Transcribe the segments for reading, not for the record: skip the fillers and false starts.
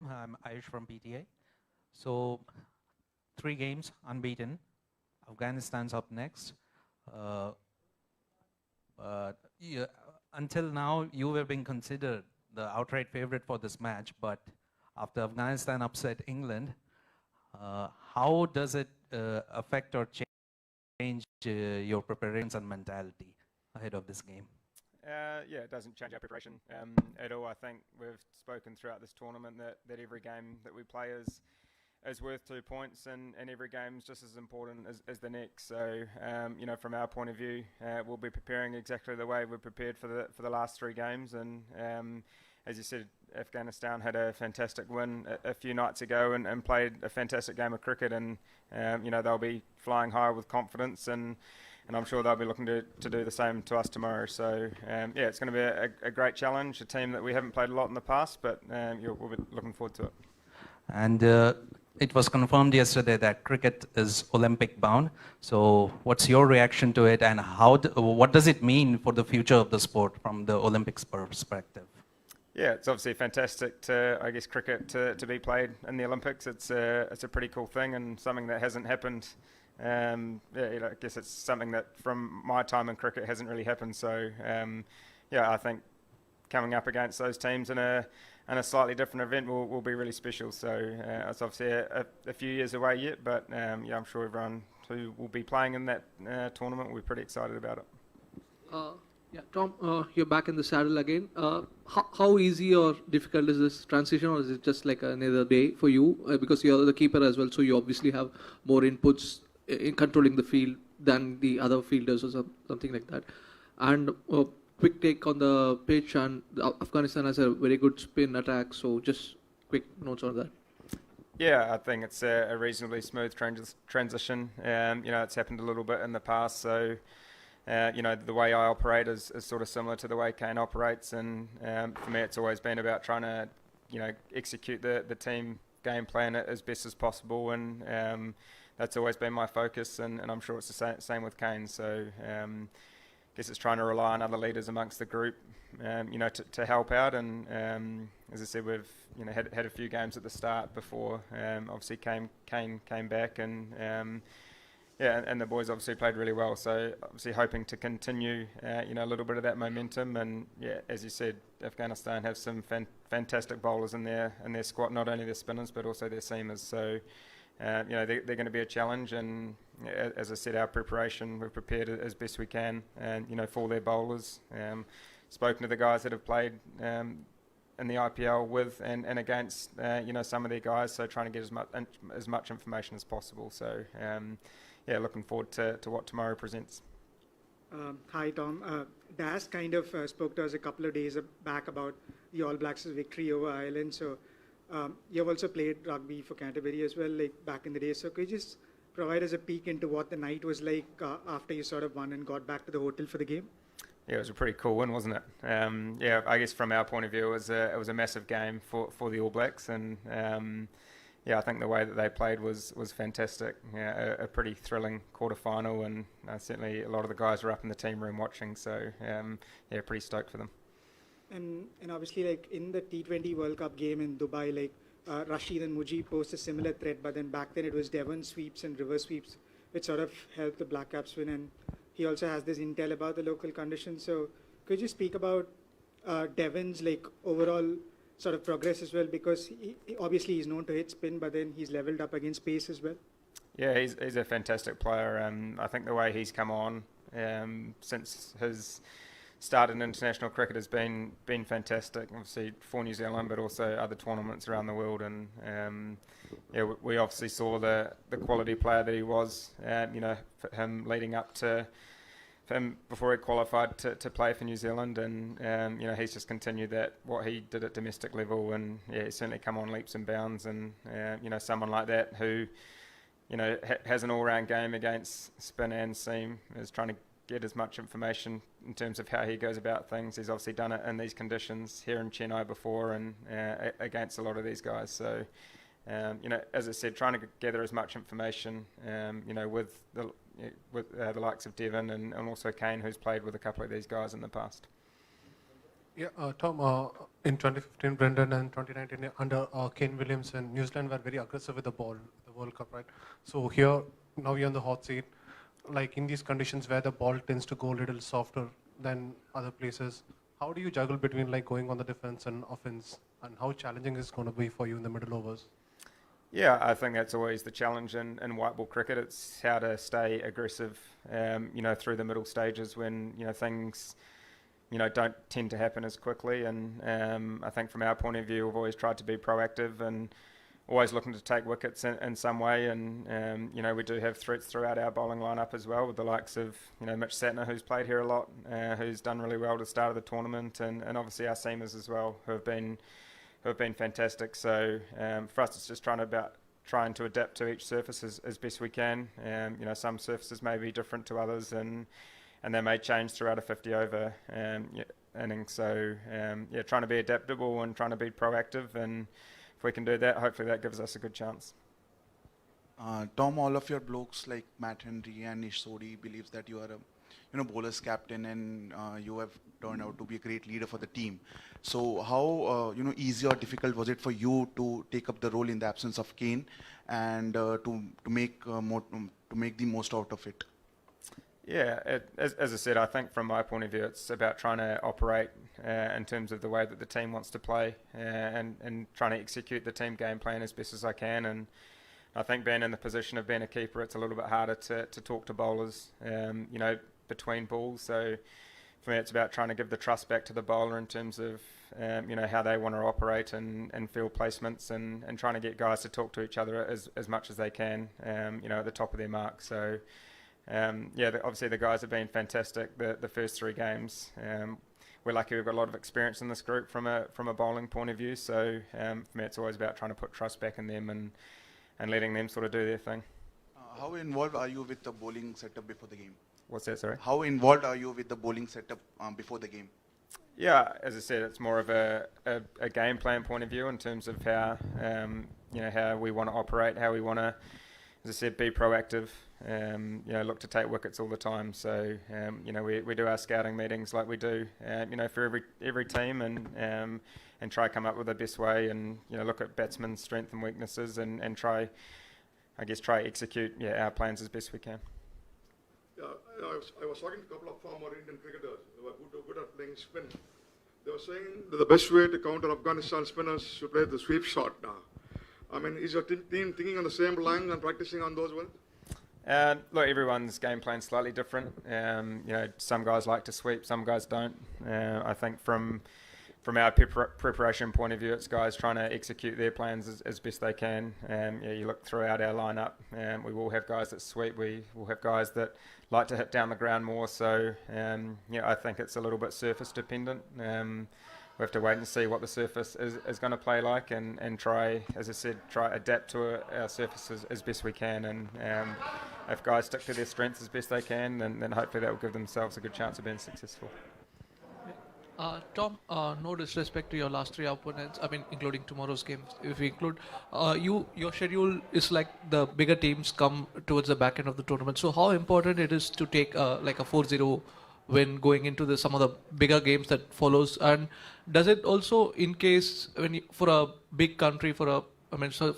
I'm Ayush from PTA. So, 3 games unbeaten. Afghanistan's up next. Uh, yeah, until now, you were being considered the outright favorite for this match, but after Afghanistan upset England, how does it affect or change your preparations and mentality ahead of this game? Yeah, it doesn't change our preparation at all. I think we've spoken throughout this tournament that every game that we play is worth 2 points, and every game is just as important as the next. So, from our point of view, we'll be preparing exactly the way we're prepared for the last 3 games. And as you said, Afghanistan had a fantastic win a few nights ago and played a fantastic game of cricket, and they'll be flying high with confidence, and I'm sure they'll be looking to do the same to us tomorrow. So, it's going to be a great challenge, a team that we haven't played a lot in the past, but we'll be looking forward to it. And it was confirmed yesterday that cricket is Olympic bound. So what's your reaction to it, and what does it mean for the future of the sport from the Olympics perspective? Yeah, it's obviously fantastic cricket to be played in the Olympics. It's a pretty cool thing and something that hasn't happened. I guess it's something that from my time in cricket hasn't really happened. So, I think coming up against those teams in a slightly different event will be really special. So it's obviously a few years away yet, but I'm sure everyone who will be playing in that tournament will be pretty excited about it. Tom, you're back in the saddle again. How easy or difficult is this transition, or is it just like another day for you? Because you're the keeper as well, so you obviously have more inputs in controlling the field than the other fielders or something like that. And quick take on the pitch, and Afghanistan has a very good spin attack, so just quick notes on that. Yeah, I think it's a reasonably smooth transition. It's happened a little bit in the past, so the way I operate is sort of similar to the way Kane operates, and for me it's always been about trying to execute the team game plan as best as possible, and that's always been my focus, and I'm sure it's the same with Kane. So I guess it's trying to rely on other leaders amongst the group, to help out. And as I said, we've had a few games at the start before. Obviously, Kane came back, and and the boys obviously played really well. So obviously hoping to continue, a little bit of that momentum. And as you said, Afghanistan have some fantastic bowlers in their squad, not only their spinners but also their seamers. So. They're going to be a challenge, and as I said, our preparation, we've prepared as best we can, and for their bowlers. Spoken to the guys that have played in the IPL with and against some of their guys, so trying to get as much information as possible. So looking forward to what tomorrow presents. Hi Tom. Das kind of spoke to us a couple of days back about the All Blacks' victory over Ireland. So. You've also played rugby for Canterbury as well, like back in the day. So could you just provide us a peek into what the night was like after you sort of won and got back to the hotel for the game? Yeah, it was a pretty cool win, wasn't it? I guess from our point of view, it was a massive game for the All Blacks, and I think the way that they played was fantastic. A pretty thrilling quarter-final, and certainly a lot of the guys were up in the team room watching. So pretty stoked for them. And obviously, like in the T20 World Cup game in Dubai, like Rashid and Mujib posed a similar threat, but then back then it was Devon sweeps and reverse sweeps, which sort of helped the Black Caps win. And he also has this intel about the local conditions. So could you speak about Devon's like overall sort of progress as well? Because obviously he's known to hit spin, but then he's leveled up against pace as well. Yeah, he's a fantastic player. I think the way he's come on since his start in international cricket has been fantastic, obviously for New Zealand, but also other tournaments around the world. And we obviously saw the quality player that he was. For him leading up to him before he qualified to play for New Zealand, and he's just continued what he did at domestic level, and he's certainly come on leaps and bounds. And someone like that who has an all-round game against spin and seam is trying to get as much information in terms of how he goes about things. He's obviously done it in these conditions here in Chennai before, and against a lot of these guys. So, as I said, trying to gather as much information, with the likes of Devon and also Kane, who's played with a couple of these guys in the past. Yeah, Tom, in 2015, Brendan, and 2019, under Kane Williamson, New Zealand were very aggressive with the ball, the World Cup, right? So here, now you're on the hot seat. Like in these conditions where the ball tends to go a little softer than other places, how do you juggle between like going on the defense and offense, and how challenging is it going to be for you in the middle overs? Yeah, I think that's always the challenge in white ball cricket. It's how to stay aggressive, through the middle stages when, things, don't tend to happen as quickly. And I think from our point of view, we've always tried to be proactive and always looking to take wickets in some way. And, we do have threats throughout our bowling lineup as well, with the likes of, Mitch Satner, who's played here a lot, who's done really well at the start of the tournament, and obviously our seamers as well, who have been fantastic. So for us, it's just trying to adapt to each surface as best we can. Some surfaces may be different to others, and they may change throughout a 50-over inning. So trying to be adaptable and trying to be proactive, and if we can do that, hopefully that gives us a good chance. Tom, all of your blokes like Matt Henry and Nish Sodhi believes that you are a bowlers captain, and you have turned out to be a great leader for the team. So how easy or difficult was it for you to take up the role in the absence of Kane, and to make the most out of it? Yeah, as I said, I think from my point of view, it's about trying to operate in terms of the way that the team wants to play, and trying to execute the team game plan as best as I can. And I think being in the position of being a keeper, it's a little bit harder to talk to bowlers, between balls. So for me, it's about trying to give the trust back to the bowler in terms of, how they want to operate and field placements, and trying to get guys to talk to each other as much as they can, at the top of their mark. So, obviously the guys have been fantastic the first 3 games. We're lucky we've got a lot of experience in this group from a bowling point of view. So for me, it's always about trying to put trust back in them and letting them sort of do their thing. How involved are you with the bowling setup before the game? What's that, sorry? How involved are you with the bowling setup before the game? Yeah, as I said, it's more of a game plan point of view in terms of how how we want to operate, how we want to, as I said, be proactive. Look to take wickets all the time. So we do our scouting meetings like we do, for every team, and try to come up with the best way, and look at batsmen's strengths and weaknesses, and try execute our plans as best we can. Yeah, I was talking to a couple of former Indian cricketers who were good at playing spin. They were saying that the best way to counter Afghanistan spinners should play the sweep shot now. I mean, is your team thinking on the same lines and practicing on those ones? Look, everyone's game plan's slightly different. Some guys like to sweep, some guys don't. I think from our preparation point of view, it's guys trying to execute their plans as best they can. You look throughout our lineup, we will have guys that sweep. We will have guys that like to hit down the ground more. So, I think it's a little bit surface dependent. We have to wait and see what the surface is going to play like, and try, as I said, adapt to our surfaces as best we can. And if guys stick to their strengths as best they can, then hopefully that will give themselves a good chance of being successful. Tom, no disrespect to your last 3 opponents, I mean, including tomorrow's game, if we include, your schedule is like the bigger teams come towards the back end of the tournament. So how important it is to take like a 4-0 win going into some of the bigger games that follows? And does it also, in case, for a big country, so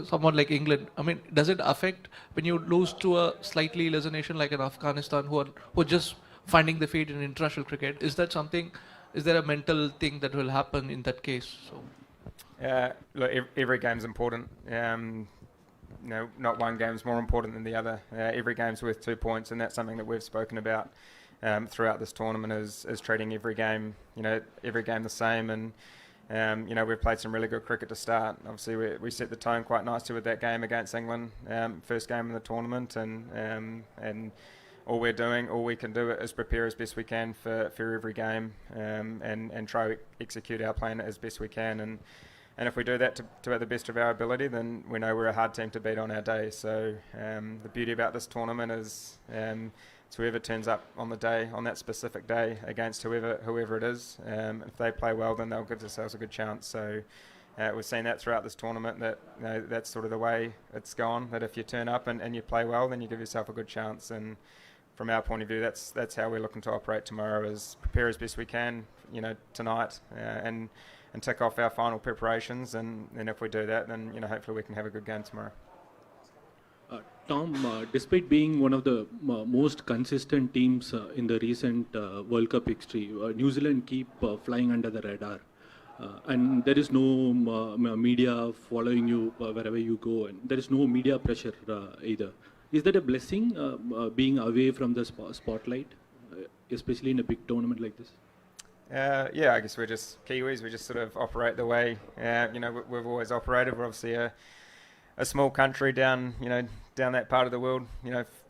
someone like England, does it affect when you lose to a slightly lesser nation like an Afghanistan who are just finding the feet in international cricket? Is that something? Is there a mental thing that will happen in that case? So, look, every game's important. Not one game's more important than the other. Every game's worth 2 points, and that's something that we've spoken about throughout this tournament. Is treating every game the same. And we've played some really good cricket to start. Obviously, we set the tone quite nicely with that game against England, first game in the tournament, and all we can do is prepare as best we can for every game, and try to execute our plan as best we can. And if we do that to the best of our ability, then we know we're a hard team to beat on our day. So the beauty about this tournament is it's whoever turns up on the day, on that specific day, against whoever it is. If they play well, then they'll give themselves a good chance. So we've seen that throughout this tournament, that that's sort of the way it's gone, that if you turn up and you play well, then you give yourself a good chance. And from our point of view, that's how we're looking to operate tomorrow, is prepare as best we can, tonight, and tick off our final preparations, and if we do that, then hopefully we can have a good game tomorrow. Tom, despite being one of the most consistent teams in the recent World Cup history, New Zealand keep flying under the radar. And there is no media following you wherever you go, and there is no media pressure either. Is that a blessing, being away from the spotlight, especially in a big tournament like this? Yeah, I guess we're just Kiwis. We just sort of operate the way we've always operated. We're obviously a small country down that part of the world,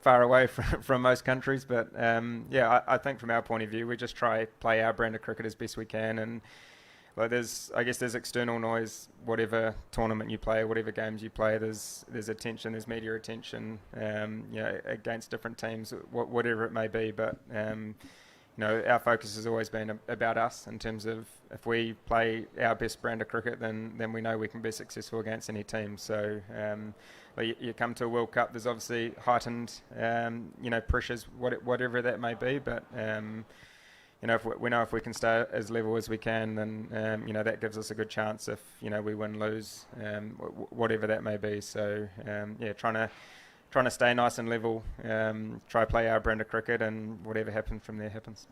far away from most countries. But I think from our point of view, we just try play our brand of cricket as best we can. And there's external noise, whatever tournament you play, whatever games you play. There's attention, there's media attention, against different teams, whatever it may be. But our focus has always been about us in terms of if we play our best brand of cricket, then we know we can be successful against any team. So you come to a World Cup, there's obviously heightened pressures, whatever that may be. But if we can stay as level as we can, then that gives us a good chance if we win, lose, whatever that may be. So trying to stay nice and level, try play our brand of cricket, and whatever happens from there happens.